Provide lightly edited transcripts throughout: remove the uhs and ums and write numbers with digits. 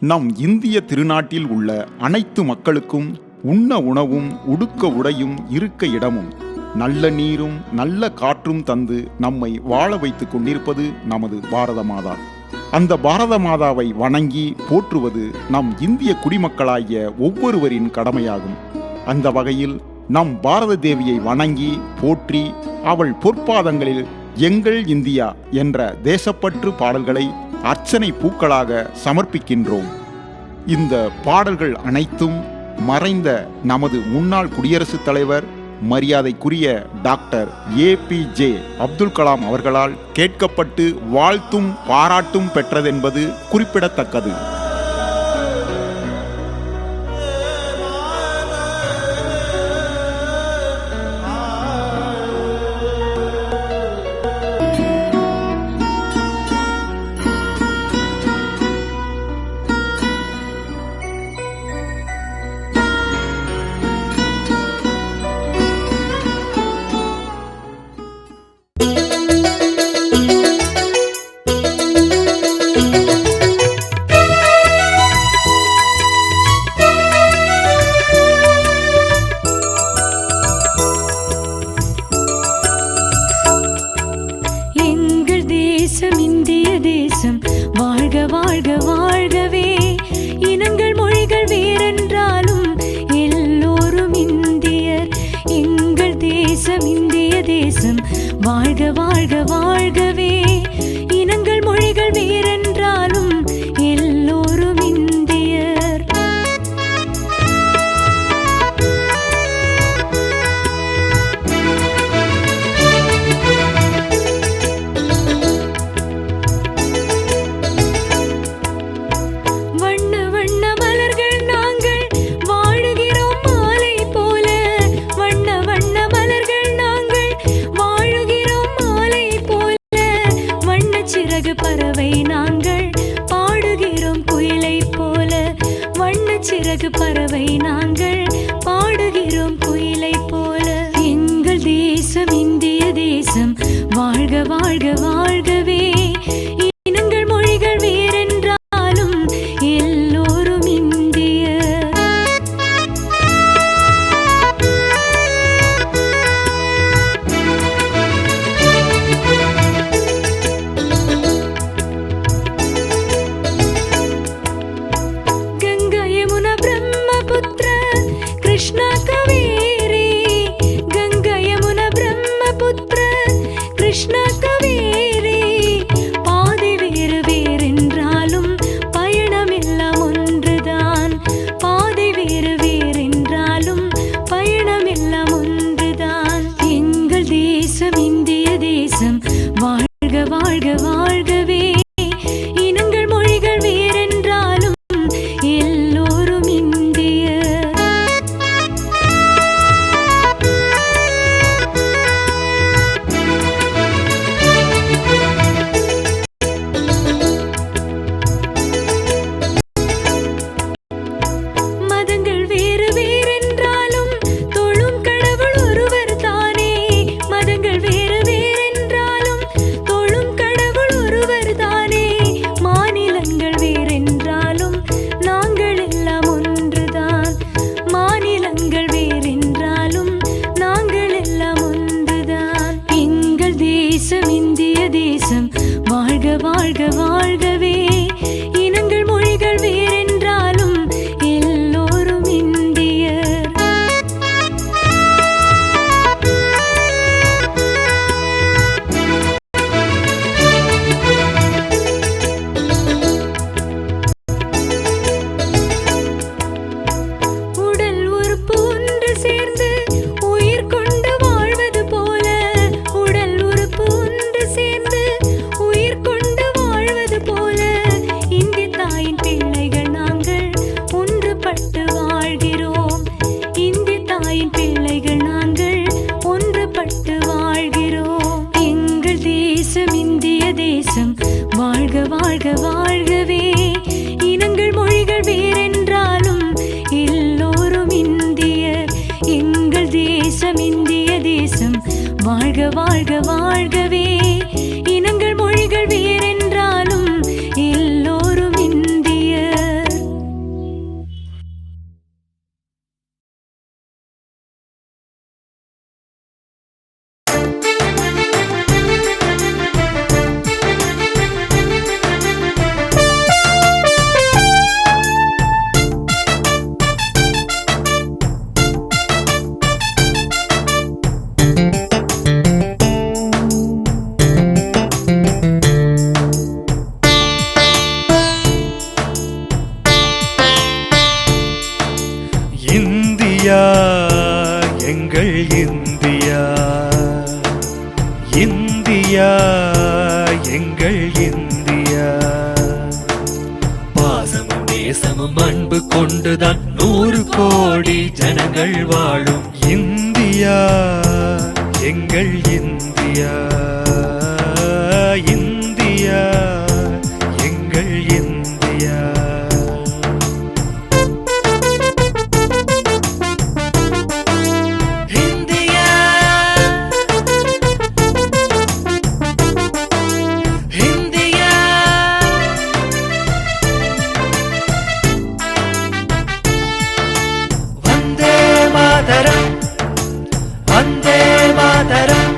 நம் இந்திய திருநாட்டில் உள்ள அனைத்து மக்களுக்கும் உண்ண உணவும் உடுக்க உடையும் இருக்க இடமும் நல்ல நீரும் நல்ல காற்றும் தந்து நம்மை வாழ வைத்துக் கொண்டிருப்பது நமது பாரத மாதா. அந்த பாரத மாதாவை வணங்கி போற்றுவது நம் இந்திய குடிமக்களாகிய ஒவ்வொருவரின் கடமையாகும். அந்த வகையில் நம் பாரத தேவியை வணங்கி போற்றி அவள் பொற்பாதங்களில் எங்கள் இந்தியா என்ற தேசப்பற்று பாடல்களை அர்ச்சனை பூக்களாக சமர்ப்பிக்கின்றோம். இந்த பாடல்கள் அனைத்தும் மறைந்த நமது முன்னாள் குடியரசுத் தலைவர் மரியாதைக்குரிய டாக்டர் APJ அப்துல் கலாம் அவர்களால் கேட்கப்பட்டு வாழ்த்தும் பாராட்டும் பெற்றதென்பது குறிப்பிடத்தக்கது. இந்திய தேசம் வாழ்க வாழ்க வாழ்கவே. இனங்கள் மொழிகள் வேறென்றாலும் எல்லோரும் இந்தியர். எங்கள் தேசம் இந்திய தேசம் வாழ்க வாழ்க வாழ்கவே. இனங்கள் மொழிகள் வேறென்றாலும் எல்லோரும் இந்தியர். பறவை நாங்கள் பாடுகிறோம் குயிலை போல. வண்ணச்சிறகு பறவை நாங்கள் பாடுகிறோம் குயிலை போல. எங்கள் தேசம் இந்திய தேசம் வாழ்க வாழ்க வாழ்கவே. இனங்கள் மொழிகள் வேறென்றாலும் எல்லோரும் இந்தியர். கிருஷ்ணா காவேரி கங்கா யமுனா பிரம்மபுத்திர கிருஷ்ணா காவேரி. பாதை வேறு வேறென்றாலும் பயணம் எல்லாம் ஒன்றுதான். பாதை வேறு வேறென்றாலும் பயணம் எல்லாம் ஒன்றுதான். எங்கள் தேசம் இந்திய தேசம் வாழ்க வாழ்க வாழ்கவே. இனங்கள் மொழிகள் வேறென்றாலும் எல்லோரும் இந்தியர். மதங்கள் வேறு வேறென்றாலும் தொழும் கடவுள் ஒருவர் தானே. மதங்கள் வேறு வேறென்றாலும் தொழும் கடவுள் ஒருவர் தானே. மாநிலங்கள் வேறென்றாலும் நாங்கள் எல்லாம் ஒன்றுதான். மாநிலங்கள் வேறென்றாலும் நாங்கள் எல்லாம் ஒன்றுதான். எங்கள் தேசம் இந்திய தேசம் வாழ்க வாழ்க வாழ்கவே. இனங்கள் மொழிகள் வேறென்றாலும் எல்லோரும் இந்தியர். உடல் உறுப்பு ஒன்று சேர்ந்து உயிர் கொண்டு வாழ்வது போல. உடல் உறுப்பு ஒன்று சேர்ந்து உயிர் கொண்டு வாழ்வது போல. இந்திய தாயின் பிள்ளைகள் நாங்கள் ஒன்றுபட்டு வாழ்கிறோம். இந்திய தாயின் பிள்ளைகள் நாங்கள் ஒன்றுபட்டு வாழ்கிறோம். எங்கள் தேசம் இந்திய தேசம் வாழ்க வாழ்க வாழ்கவே. இனங்கள் மொழிகள் வேறென்றாலும் எல்லோரும் இந்தியர். எங்கள் தேசம் இந்திய தேசம் வாழ்க வாழ்க வாழ்கவே. இனங்கள் மொழிகள் வேறென்றாலும் எல்லோரும் இந்தியர். சமம் அன்பு கொண்டுதான் 100 கோடி ஜனங்கள் வாழும் இந்தியா எங்கள் இந்தியா, இந்தியா எங்கள் India. India India Vande Mataram Vande Mataram.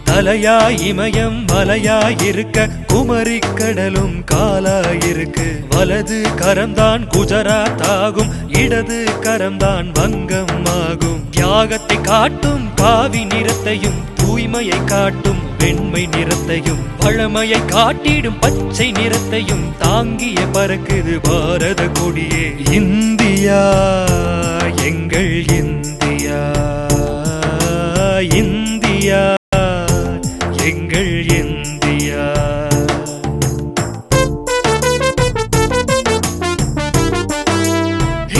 தலையாய் இமயம் மலையாயிருக்க குமரி கடலும் காலாயிருக்கு. வலது கரம்தான் குஜராத் ஆகும், இடது கரம்தான் வங்கம் ஆகும். தியாகத்தை காட்டும் காவி நிறத்தையும், தூய்மையை காட்டும் வெண்மை நிறத்தையும், பழமையை காட்டிடும் பச்சை நிறத்தையும் தாங்கிய பறக்குது பாரத கொடியே. இந்தியா எங்கள் இந்தியா, இந்தியா எங்கள் India.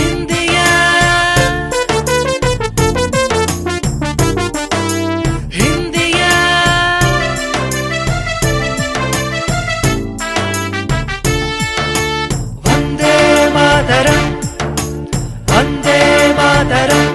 India India Vande Mataram Vande Mataram.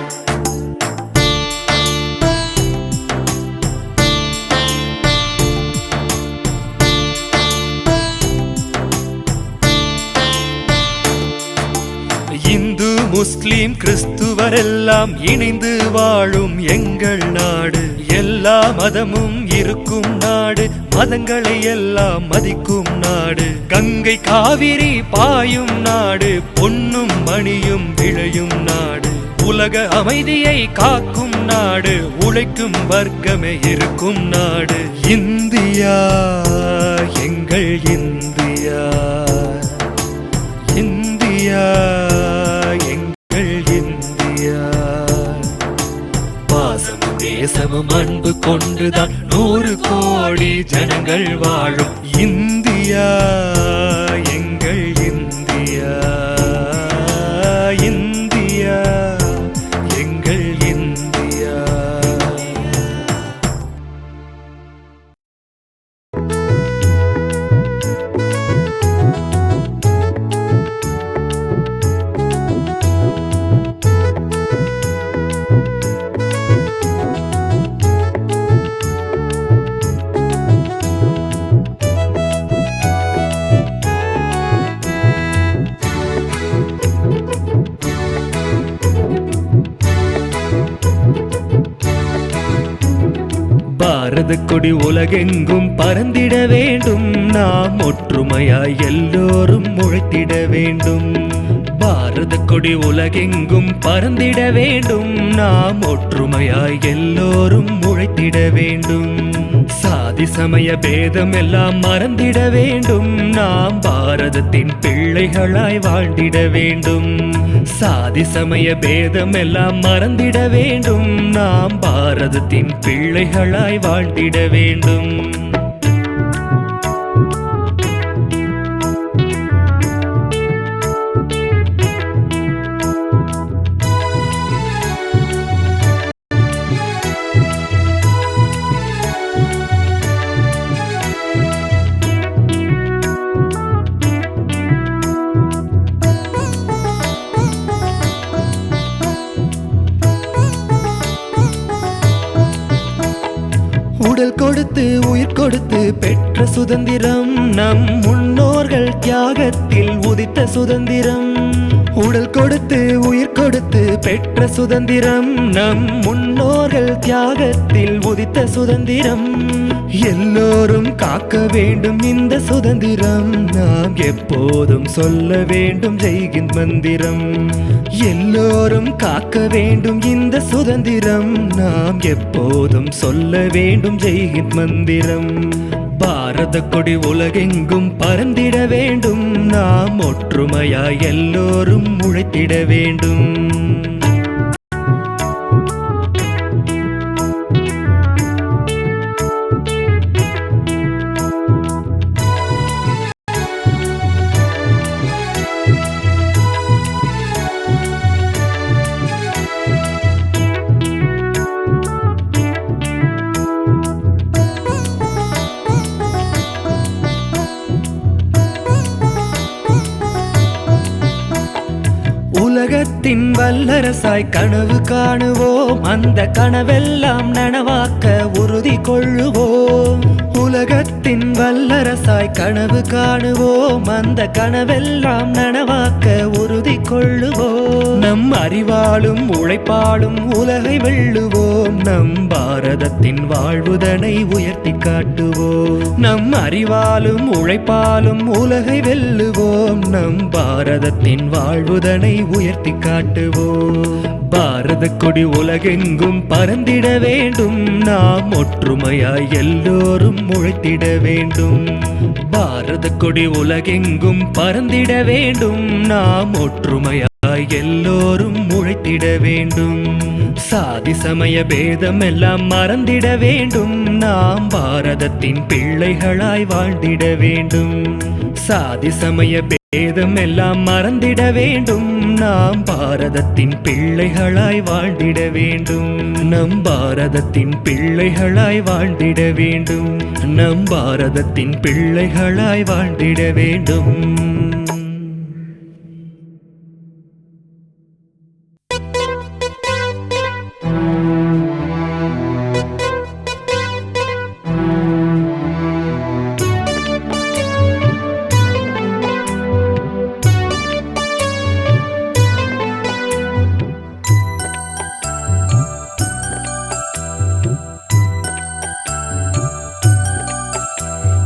Hindu முஸ்லிம் கிறிஸ்துவர் எல்லாம் இணைந்து வாழும் எங்கள் நாடு. எல்லா மதமும் இருக்கும் நாடு, மதங்களை எல்லாம் மதிக்கும் நாடு. கங்கை காவிரி பாயும் நாடு, பொன்னும் மணியும் விளையும் நாடு. உலக அமைதியை காக்கும் நாடு, உழைக்கும் வர்க்கமே இருக்கும் நாடு. இந்தியா எங்கள் இந்தியா, இந்தியா எங்கள் இந்தியா. பாசமும் தேசமும் அன்பு கொண்டுதான் 100 கோடி ஜனங்கள் வாழும் இந்தியா எங்கள் இந்தியா, இந்தியா எங்கள் இந்தியா. பாரத கொடி உலகெங்கும் பறந்திட வேண்டும், நாம் ஒற்றுமையாய் எல்லோரும் உழைத்திட வேண்டும். பாரத கொடி உலகெங்கும் பறந்திட வேண்டும், நாம் ஒற்றுமையாய் எல்லோரும் உழைத்திட வேண்டும். சாதி சமய பேதம் எல்லாம் மறந்திட வேண்டும், நாம் பாரதத்தின் பிள்ளைகளாய் வாழ்ந்திட வேண்டும். சாதி சமய பேதம் எல்லாம் மறந்திட வேண்டும், நாம் பாரதத்தின் பிள்ளைகளாய் வாழ்ந்திட வேண்டும். உடல் கொடுத்து உயிர் கொடுத்து பெற்ற சுதந்திரம், நம் முன்னோர்கள் தியாகத்தில் உதித்த சுதந்திரம். உடல் கொடுத்து உயிர் கொடுத்து பெற்ற சுதந்திரம், நம் முன்னோர்கள் தியாகத்தில் உதித்த சுதந்திரம். எல்லோரும் காக்க வேண்டும் இந்த சுதந்திரம், நாம் எப்போதும் சொல்ல வேண்டும் ஜெய்ஹிந்த் மந்திரம். எல்லோரும் காக்க வேண்டும் இந்த சுதந்திரம், நாம் எப்போதும் சொல்ல வேண்டும் ஜெய்ஹிந்த் மந்திரம். பாரத கொடி உலகெங்கும் பறந்திட வேண்டும், நாம் ஒற்றுமையாய் எல்லோரும் உழைத்திட வேண்டும். உலகத்தின் வல்லரசாய் கனவு காணுவோம், அந்த கனவெல்லாம் நனவாக்க உறுதி கொள்ளுவோம். உலகத்தின் வல்லரசாய் கனவு காணுவோம், அந்த கனவெல்லாம் நனவாக்க உறுதி கொள்ளுவோம். நம் அறிவாலும் உழைப்பாலும் உலகை வெல்லுவோம், நம் பாரதத்தின் வாழ்வுதனை உயர்த்தி காட்டுவோம். நம் அறிவாலும் உழைப்பாலும் உலகை வெல்லுவோம், நம் பாரதத்தின் வாழ்வுதனை உயர்த்தி காட்டுவோம். பாரத கொடி உலகெங்கும் பறந்திட வேண்டும், நாம் ஒற்றுமையாய் எல்லோரும் உழைத்திட வேண்டும். பாரத கொடி உலகெங்கும் பறந்திட வேண்டும், நாம் ஒற்றுமையாய் எல்லோரும் உழைத்திட வேண்டும். சாதி சமய பேதம் எல்லாம் மறந்திட வேண்டும், நாம் பாரதத்தின் பிள்ளைகளாய் வாழ்ந்திட வேண்டும். சாதி சமய பேதம் எல்லாம் மறந்திட வேண்டும், நாம் பாரதத்தின் பிள்ளைகளாய் வாழ்ந்திட வேண்டும். நம் பாரதத்தின் பிள்ளைகளாய் வாழ்ந்திட வேண்டும், நம் பாரதத்தின் பிள்ளைகளாய் வாழ்ந்திட வேண்டும்.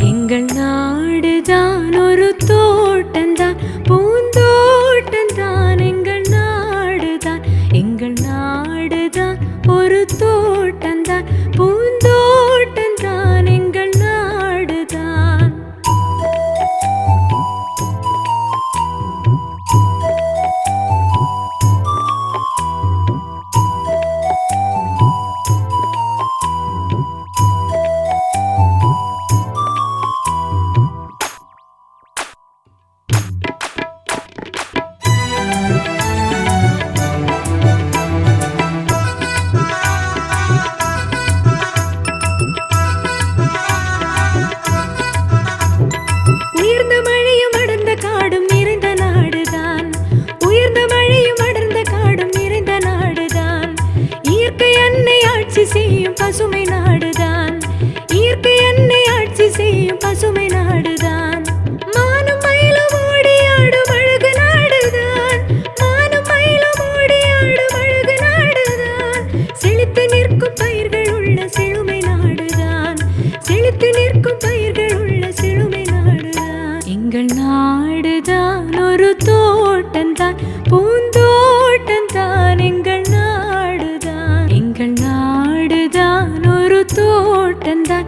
எங்கள் நாடுதான் ஒரு தோட்டந்தான், பூந்தோட்டந்தான். எங்கள் நாடுதான், எங்கள் நாடுதான் ஒரு தோட்டந்தான், பூந்தோட்டந்தான். எங்கள் நாடுதான். உயர்ந்த மழையும் அடர்ந்த காடும் நிறைந்த நாடுதான், உயர்ந்த மழையும் அடர்ந்த காடும் நிறைந்த நாடுதான். இயற்கை அன்னை ஆட்சி செய்யும் பசுமை நாடுதான், இயற்கை அன்னை ஆட்சி செய்யும் பசுமை நாடுதான். மானும் மயிலும் ஓடியாடும் அழகு நாடுதான், மானும் மயிலும் ஓடியாடும் அழகு நாடுதான். செழித்து நிற்கும் பயிர்கள் உள்ள செழுமை நாடுதான், செழித்து நிற்கும் பயிர்கள் உள்ள செழுமை நாடுதான். எங்கள் நாடுதான் ஒரு தோட்டந்தான், பூந்தோட்டந்தான். எங்கள் நாடுதான், எங்கள் நாடுதான் ஒரு தோட்டந்தான்,